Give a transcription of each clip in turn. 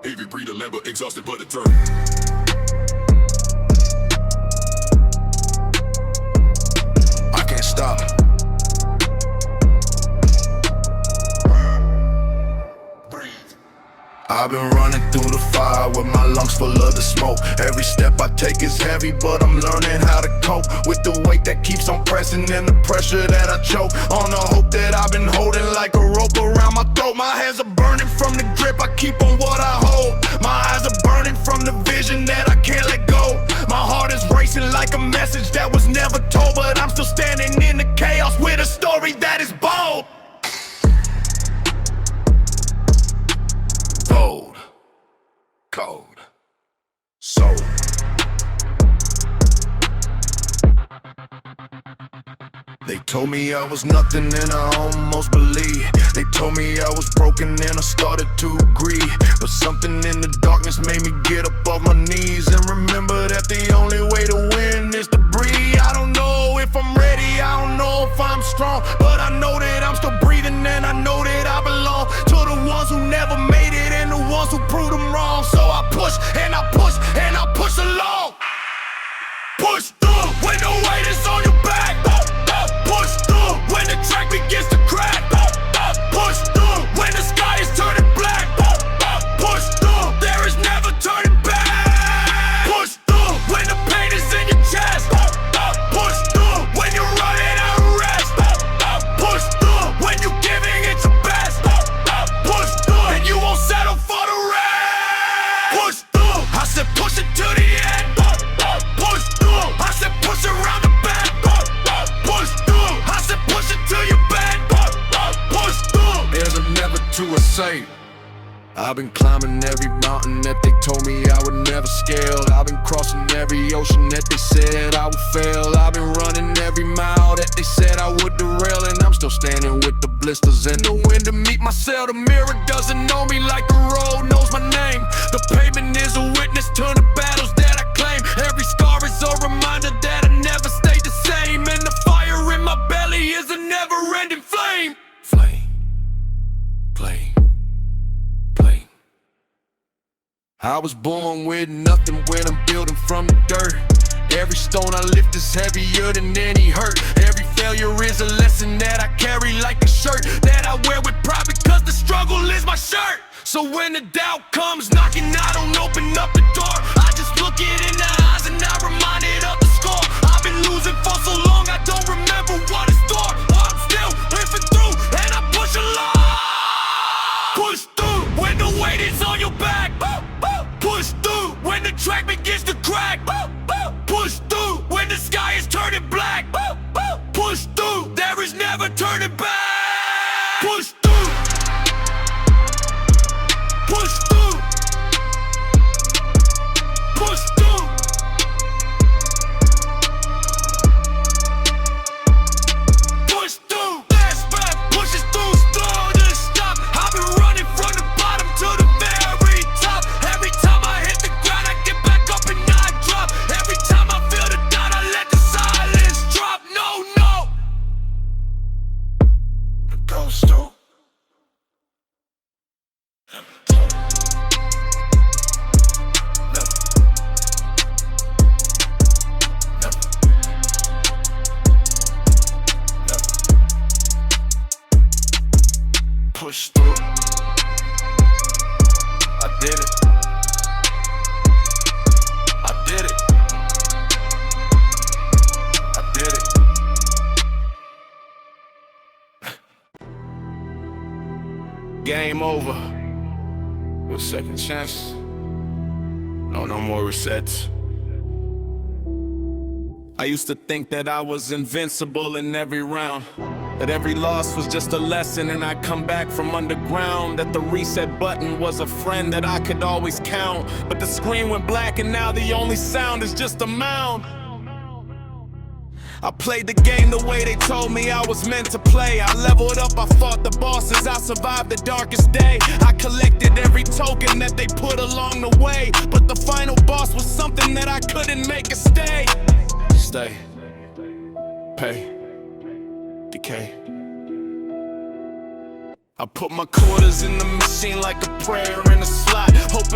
Heavy breather, limber, exhausted but determined. I can't stop. I've been running through the fire with my lungs full of the smoke. Every step I take is heavy, but I'm learning how to cope with the weight that keeps on pressing and the pressure that I choke on the hope that I've been holding like a rope around my throat. My hands are burning from the grip, I keep on what I hold. My eyes are burning from the vision that I can't let go. My heart is racing like a message that was never told, but I'm still standing in the chaos with a story that is bold. Bold, cold, soul. They told me I was nothing and I almost believed. They told me I was broken and I started to agree. But something in the darkness made me get up off my knees and remember that the only way to win is to breathe. I don't know if I'm ready, I don't know if I'm strong, but I know that I'm still breathing and I know that I belong to the ones who never made it and the ones who proved them wrong. So I push and I push and I push along. Push through when the weight is on your back. Push through when the track begins to crack. Push through when the sky is turning black. Push through, there is never turning back. Push through when the pain is in your chest. Push through when you're running out of rest. Push through when you're giving it your best. Push through and you won't settle for the rest. Push through, I said push it to the end. Push through, I said push around the back. Push through, I said push it to your back. Push through, there's a never to escape. I've been climbing every mountain that they told me I would never scale. I've been crossing every ocean that they said I would fail. I've been running every mile that they said I would derail, and I'm still standing with the blisters and the wind to meet myself. The mirror doesn't know me like the road knows my name. The pavement is a witness to the battles that I claim. Every scar is a reminder that I never stayed the same, and the fire in my belly is a never-ending flame. Flame, flame, flame. I was born with nothing when I'm building from the dirt. Every stone I lift is heavier than any hurt. Every failure is a lesson that I carry like a shirt that I wear with pride because the struggle is my shirt. So when the doubt comes knocking, I don't open up the door. I just look it in the eyes and I'm reminded of the score. I've been losing for so long I don't remember what it's for. I'm still living through and I push along. Push through when the weight is on your back. Push through when the track begins to crack. Push through when the sky is turning black. Push through, there is never turning back. Push through. Push through. Push through. Push through. Last breath pushes through, slow to stop. I've been running from the bottom to the very top. Every time I hit the ground, I get back up and I drop. Every time I feel the doubt, I let the silence drop. No, no. It goes through. Push through. I did it. I did it. I did it. Game over. Your second chance. No more resets. I used to think that I was invincible in every round, that every loss was just a lesson and I'd come back from underground, that the reset button was a friend that I could always count. But the screen went black and now the only sound is just a mound. I played the game the way they told me I was meant to play. I leveled up, I fought the bosses, I survived the darkest day. I collected every token that they put along the way, but the final boss was something that I couldn't make it stay. Stay, pay, decay. I put my quarters in the machine like a prayer in a slot, hoping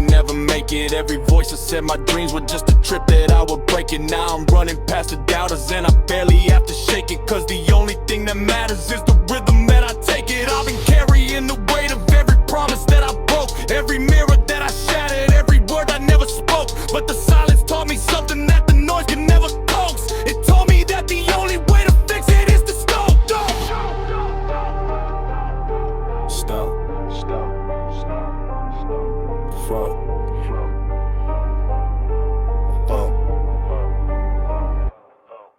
never make it. Every voice that said my dreams were just a trip, that I would break it. Now I'm running past the doubters and I barely have to shake it, cause the only thing that matters is the rhythm that I take it. I've been carrying the weight of every promise that I broke, every mirror that I shattered, every word I never spoke. But the silence taught me something that the noise could never coax. It told me that the only way to fix it is to stop.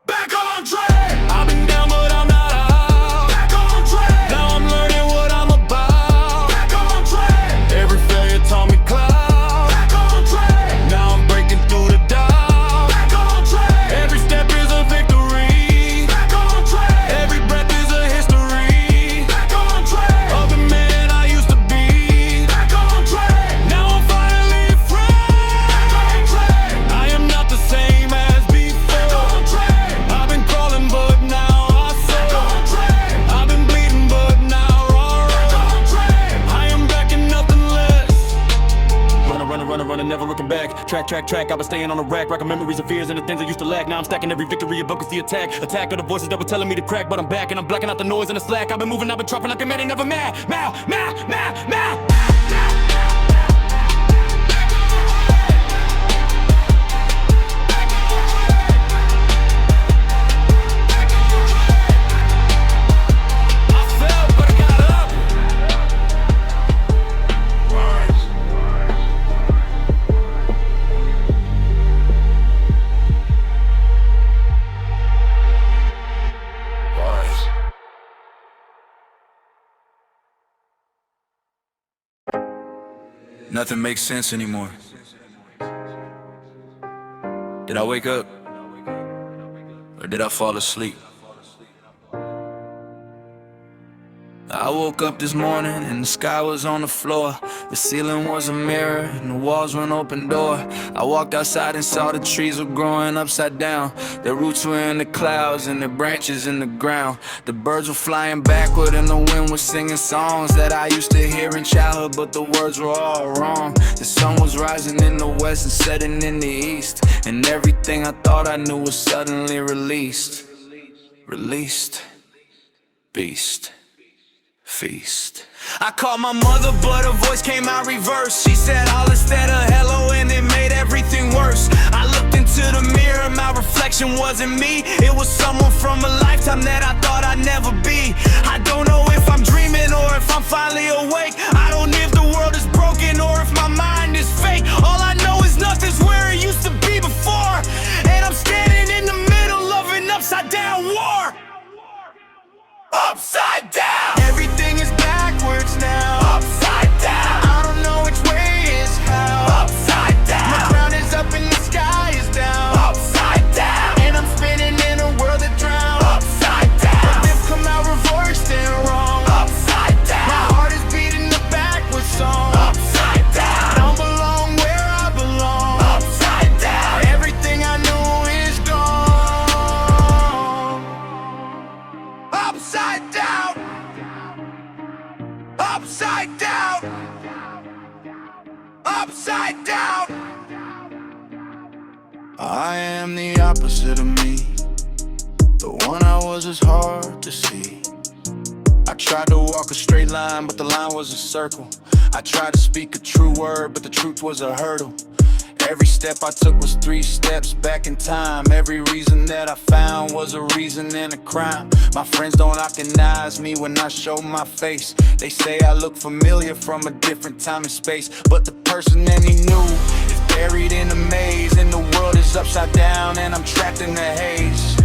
Back on track. I've been down but I'm not out. Back on track. Now I'm learning what I'm about. Back on track. Every failure taught me cloud. Back on track. Now I'm breaking through the doubt. Back on track. Every step is a victory. Back on track. Every breath is a history. Back on track. Of the man I used to be. Back on track. Now I'm finally free. Back on track. I am not the same as before. Back on track. I've been crawling but now I soar. Back on track. I've been bleeding but now I roar. Back on track. I am back and nothing less. Running, never looking back. Track, I've been staying on the rack. Racking memories of fears and the things I used to lack. Now I'm stacking every victory, evokes the attack. Attack of the voices that were telling me to crack. But I'm back and I'm blacking out the noise and the slack. I've been moving, I've been dropping like a man ain't never mad. Nothing makes sense anymore. Did I wake up? Or did I fall asleep? I woke up this morning and the sky was on the floor. The ceiling was a mirror and the walls were an open door. I walked outside and saw the trees were growing upside down. Their roots were in the clouds and their branches in the ground. The birds were flying backward and the wind was singing songs that I used to hear in childhood, but the words were all wrong. The sun was rising in the west and setting in the east, and everything I thought I knew was suddenly released. Beast. Feast. I called my mother, but her voice came out reverse. She said all instead of hello, and it made everything worse. I looked into the mirror, my reflection wasn't me. It was someone from a lifetime that I thought I'd never be. I don't know if I'm dreaming or if I'm finally awake. I don't know if the world is broken or if my mind is fake. All I know is nothing's where it used to be before, and I'm standing in the middle of an upside down war. Upside down. Everything is backwards now. Upside down. I don't know which way is how. Upside down. My crown is up and the sky is down. Upside down. And I'm spinning in a world that drowns. Upside down. But they've come out reversed and wrong. Upside down. My heart is beating the backwards song. Upside down. I don't belong where I belong. Upside down. Everything I knew is gone. Upside down. Upside down. Upside down. I am the opposite of me. The one I was is hard to see. I tried to walk a straight line, but the line was a circle. I tried to speak a true word, but the truth was a hurdle. Every step I took was 3 steps back in time. Every reason that I found was a reason and a crime. My friends don't recognize me when I show my face. They say I look familiar from a different time and space, but the person that he knew is buried in a maze, and the world is upside down and I'm trapped in the haze.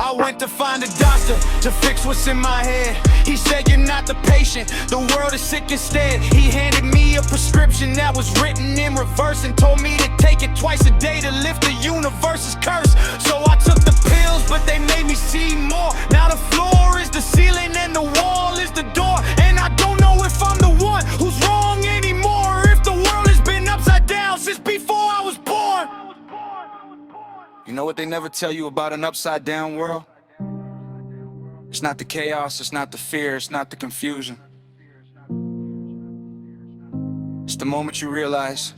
I went to find a doctor to fix what's in my head. He said you're not the patient, the world is sick instead. He handed me a prescription that was written in reverse and told me to take it twice a day to lift the universe's curse. So I took the pills, but they made me see more. Now the floor is the ceiling and the wall is the door, and I don't know if I'm the one who's wrong anymore, or if the world has been upside down since before I was born. You know what they never tell you about an upside down world? It's not the chaos, it's not the fear, it's not the confusion. It's the moment you realize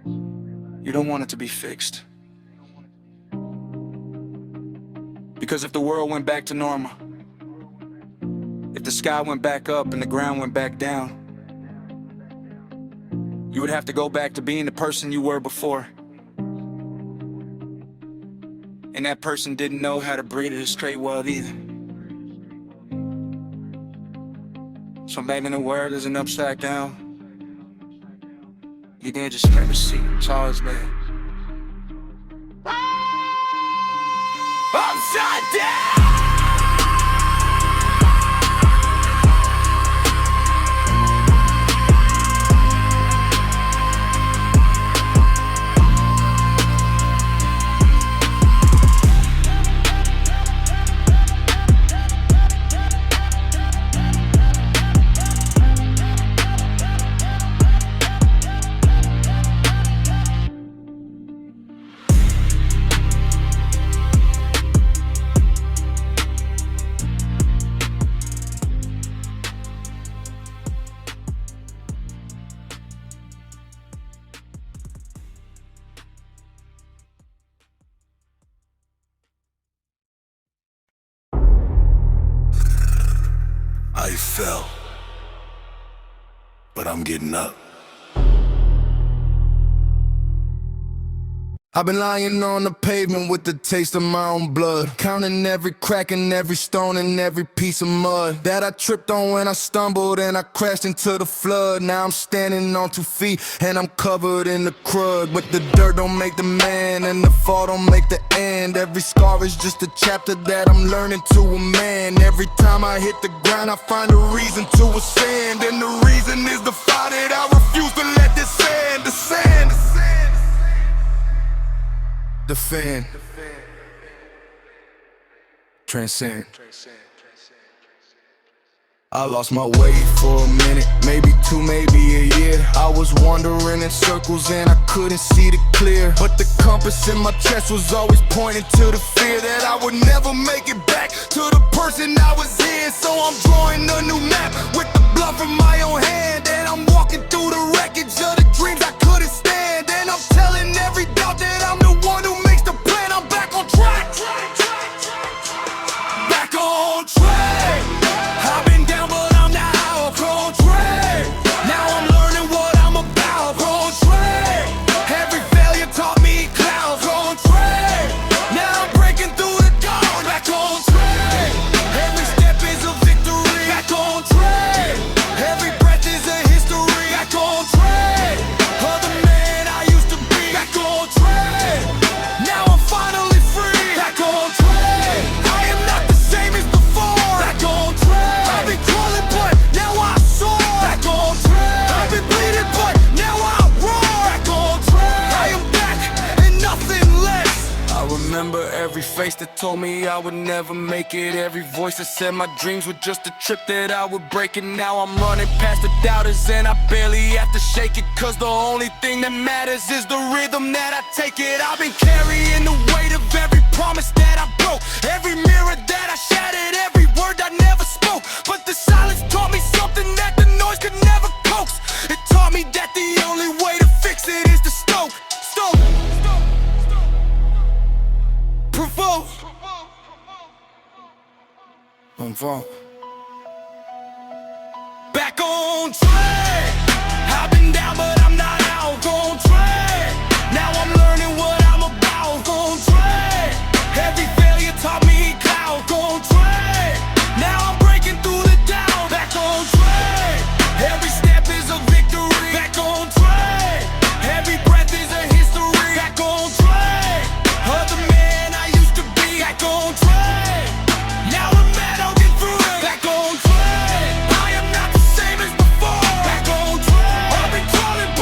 you don't want it to be fixed. Because if the world went back to normal, if the sky went back up and the ground went back down, you would have to go back to being the person you were before. And that person didn't know how to breathe in a straight world either. So maybe the world isn't upside down. You didn't just never see it's always there. Upside down! I fell, but I'm getting up. I've been lying on the pavement with the taste of my own blood, counting every crack and every stone and every piece of mud that I tripped on when I stumbled and I crashed into the flood. Now I'm standing on 2 feet and I'm covered in the crud, but the dirt don't make the man and the fall don't make the end. Every scar is just a chapter that I'm learning to amend. Every time I hit the ground I find a reason to ascend, and the reason is the fire that I refuse to let descend. Defend, transcend. I lost my way for a minute, maybe 2, maybe a year. I was wandering in circles and I couldn't see the clear, but the compass in my chest was always pointing to the fear that I would never make it back to the person I was in. So I'm drawing a new map with the blood from my own hand, and I'm walking through the wreckage of the dreams I couldn't stand. And I'm telling every doubt that I'm the one who makes the plan. I'm back on track, back on track. I've been down but I'm now on track. Now I'm learning what I'm about. On track. Every failure taught me clouds. On track. Now I'm breaking through the dawn. Back on track. Every step is a victory. Back on track. Every breath is a history. Back on track. Other man I used to be. Back on track. Now I'm finally free. Back on track. I am not the same as before. Back on track. I've been crawling but now I soar. Back on track. I've been bleeding but now I roar. Back on track. I am back and nothing less. I remember every face that told me I would never make it, every voice that said my dreams were just a trip that I would break. And now I'm running past the doubters and I barely have to shake it, cause the only thing that matters is the rhythm that I take it. I've been carrying the weight of every promise that I broke, every mirror that I shattered, every word I never spoke. But the silence taught me something that the noise could never coax. It taught me that the only way to fix it is to stoke, provoke, back on track. I've been down but I'm not out. On track. Now I'm learning what I'm about. On track. Every failure taught me clout. On track. Now I'm breaking through the doubt. Back on track. Every step is a victory. Back on track. Every breath is a history. Back on track. Other man I used to be. Back on track. Now I'm mad I'll get through it. Back on track. I am not the same as before. Back on track. I've been crawling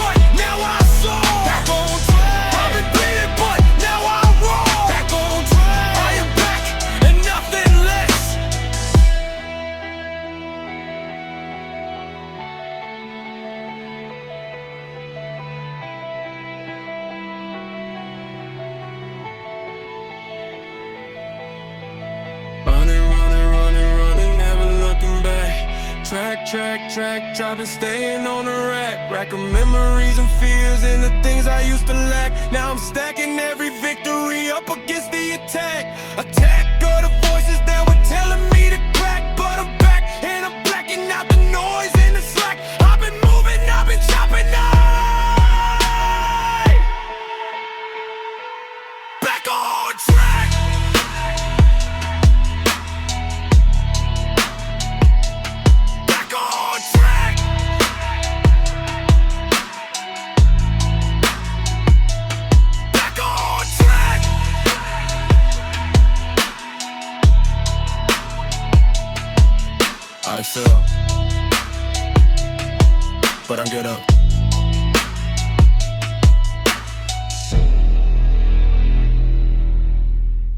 track, dropping, staying on the rack of memories and fears and the things I used to lack. Now I'm stacking every victory up against the attack of the voices that were telling me to crack. But I'm back and I'm blacking out the noise and the slack. I've been moving, I've been chopping night. Back on track. Back on track. Back on track. I fell, but I'm get up.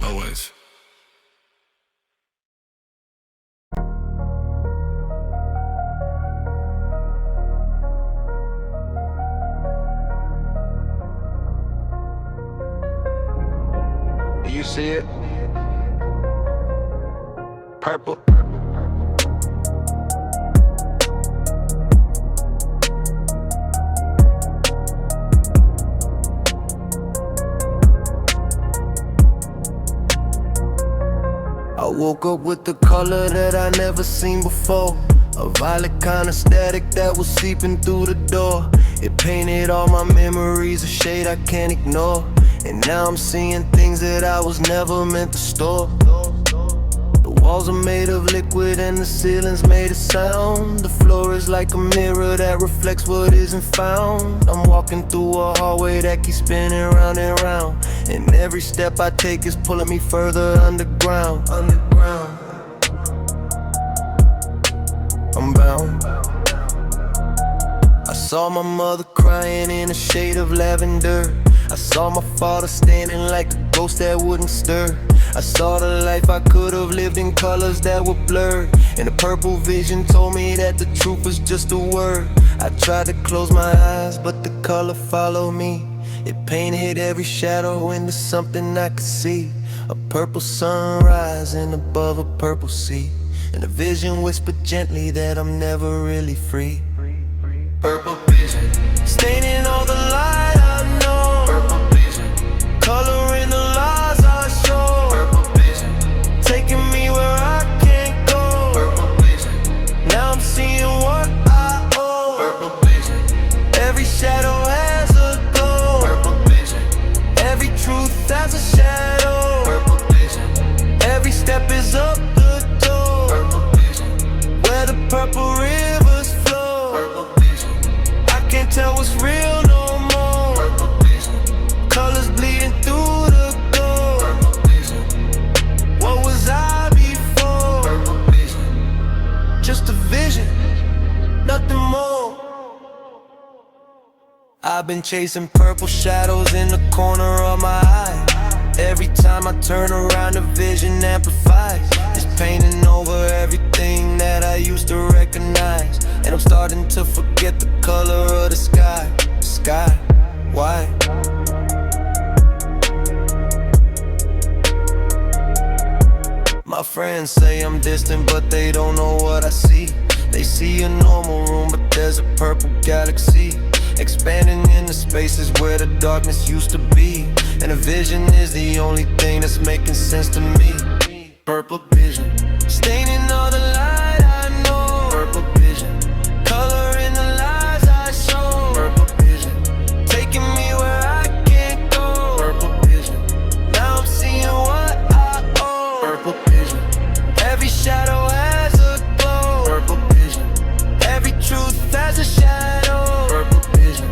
Always. Do you see it? Purple. I woke up with the color that I never seen before. A violet kind of static that was seeping through the door. It painted all my memories a shade I can't ignore. And now I'm seeing things that I was never meant to store. The walls are made of liquid and the ceiling's made of sound. The floor is like a mirror that reflects what isn't found. I'm walking through a hallway that keeps spinning round and round, and every step I take is pulling me further underground. I'm bound. I saw my mother crying in a shade of lavender. I saw my father standing like a ghost that wouldn't stir. I saw the life I could have lived in colors that were blurred, and a purple vision told me that the truth was just a word. I tried to close my eyes, but the color followed me. It painted every shadow into something I could see. A purple sun rising above a purple sea, and a vision whispered gently that I'm never really free. Purple vision, staining all the light I know. Purple vision, coloring the lies I show. Purple vision, taking me where I can't go. Purple vision, now I'm seeing what I owe. Purple vision, every shadow has a glow. Purple vision, every truth has a shadow. Purple vision, every step is up the door. Purple vision, where the purple rivers flow. Purple vision, I can't tell what's real no more. Purple vision, colors bleeding through the gold. Purple vision, what was I before? Purple vision, just a vision, nothing more. I've been chasing purple shadows in the corner of my eye. Every time I turn around, the vision amplifies. It's painting over everything that I used to recognize, and I'm starting to forget the color of the sky. Sky, why? My friends say I'm distant, but they don't know what I see. They see a normal room, but there's a purple galaxy, expanding in the spaces where the darkness used to be. And a vision is the only thing that's making sense to me. Purple vision, staining all the light I know. Purple vision, coloring the lies I show. Purple vision, taking me where I can't go. Purple vision, now I'm seeing what I owe. Purple vision, every shadow has a glow. Purple vision, every truth has a shadow. Purple vision,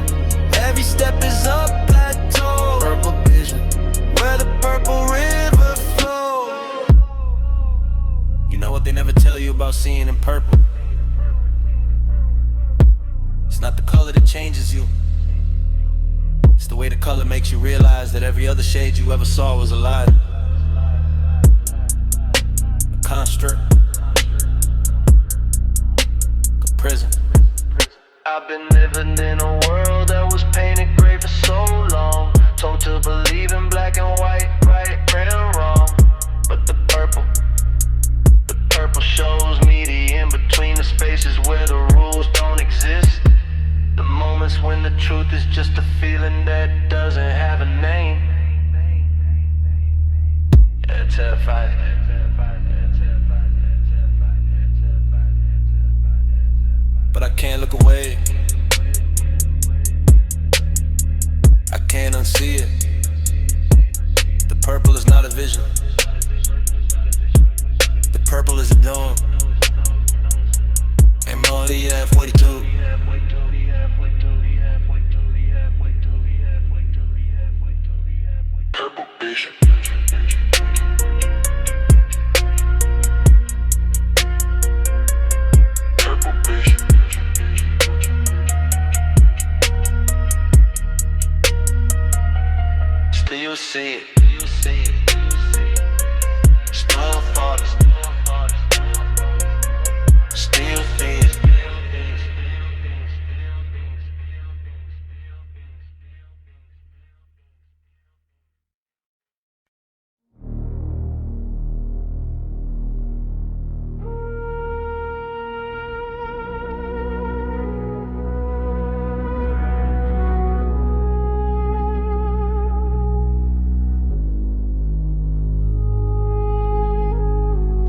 every step is up plateau. Purple vision, where the purple river flows. You know what they never tell you about seeing in purple? It's not the color that changes you. It's the way the color makes you realize that every other shade you ever saw was a lie. A construct. A prison. I've been living in a world that was painted gray for so long, told to believe in black and white, right and wrong. But the purple shows me the in-between, the spaces where the can't look away. I can't unsee it. The purple is not a vision. The purple is a dawn. And melody at 42. Purple vision. Purple vision. Still see it. Still thought it. Still feel it.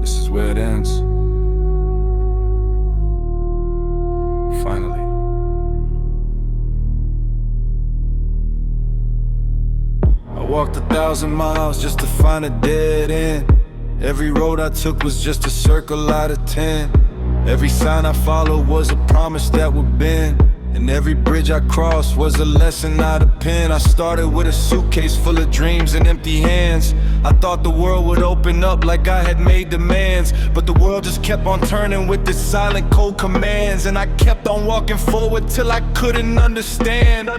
This is where it ends. Finally. I walked 1,000 miles just to find a dead end. Every road I took was just a circle out of 10. Every sign I followed was a promise that would bend. And every bridge I crossed was a lesson, not a pen. I started with a suitcase full of dreams and empty hands. I thought the world would open up like I had made demands, but the world just kept on turning with its silent cold commands. And I kept on walking forward till I couldn't understand.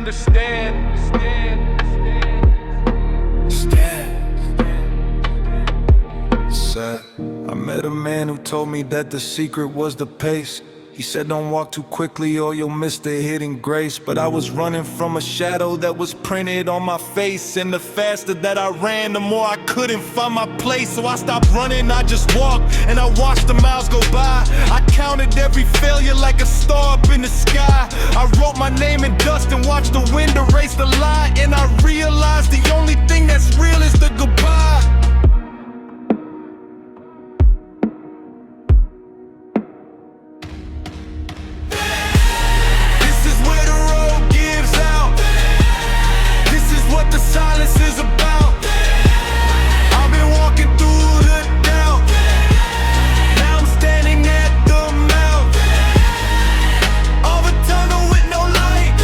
Sad. I met a man who told me that the secret was the pace. He said don't walk too quickly or you'll miss the hidden grace. But I was running from a shadow that was printed on my face. And the faster that I ran, the more I couldn't find my place. So I stopped running, I just walked, and I watched the miles go by. I counted every failure like a star up in the sky. I wrote my name in dust and watched the wind erase the lie. And I realized the only thing that's real is the goodbye. The silence is about. I've been walking through the doubt. Now I'm standing at the mouth of a tunnel with no light,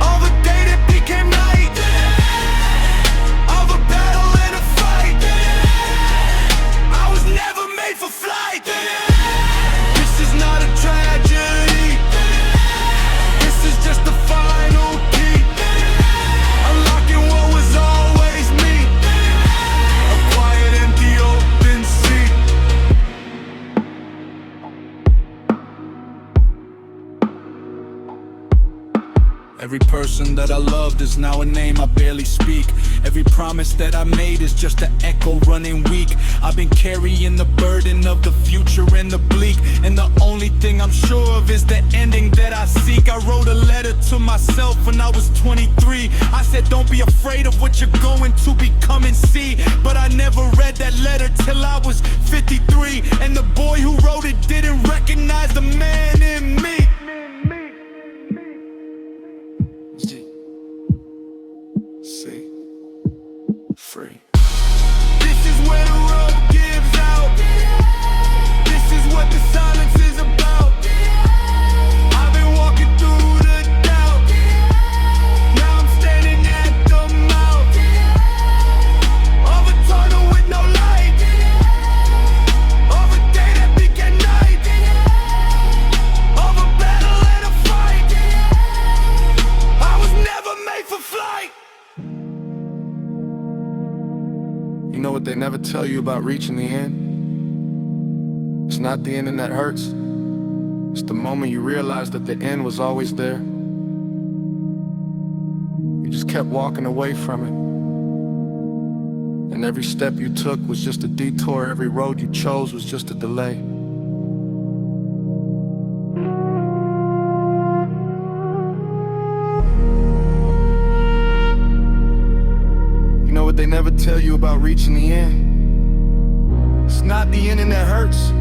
of a day that became night, of a battle and a fight. I was never made for flight. This is not a tragedy. This is just the final key. Unlocking what was always me. A quiet, empty, open sea. Every person that I loved is now a name I barely speak. Every promise that I made is just an echo running weak. I've been carrying the burden of the future and the bleak, and the only thing I'm sure of is the ending that I seek. I wrote a letter to myself when I was 23. I said don't be afraid of what you're going to become and see. But I never read that letter till I was 53. And the boy who wrote it didn't recognize the man in me. See, free. This is where the road gives out. This is what the silence is about. I've been walking through the doubt. Now I'm standing at the mouth of a tunnel with no light, of a day that became night, of a battle and a fight. I was never made for flight. You know what they never tell you about reaching the end? It's not the ending that hurts. It's the moment you realize that the end was always there. You just kept walking away from it. And every step you took was just a detour. Every road you chose was just a delay. They never tell you about reaching the end. It's not the ending that hurts.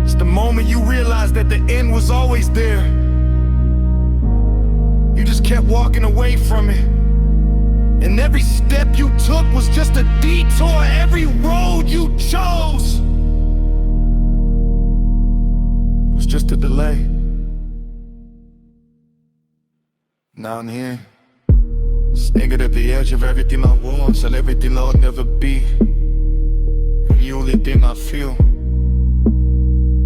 It's the moment you realized that the end was always there, you just kept walking away from it. And every step you took was just a detour. Every road you chose was just a delay. Now I'm here, standing at the edge of everything I was and everything I'll never be. And the only thing I feel,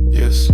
yes,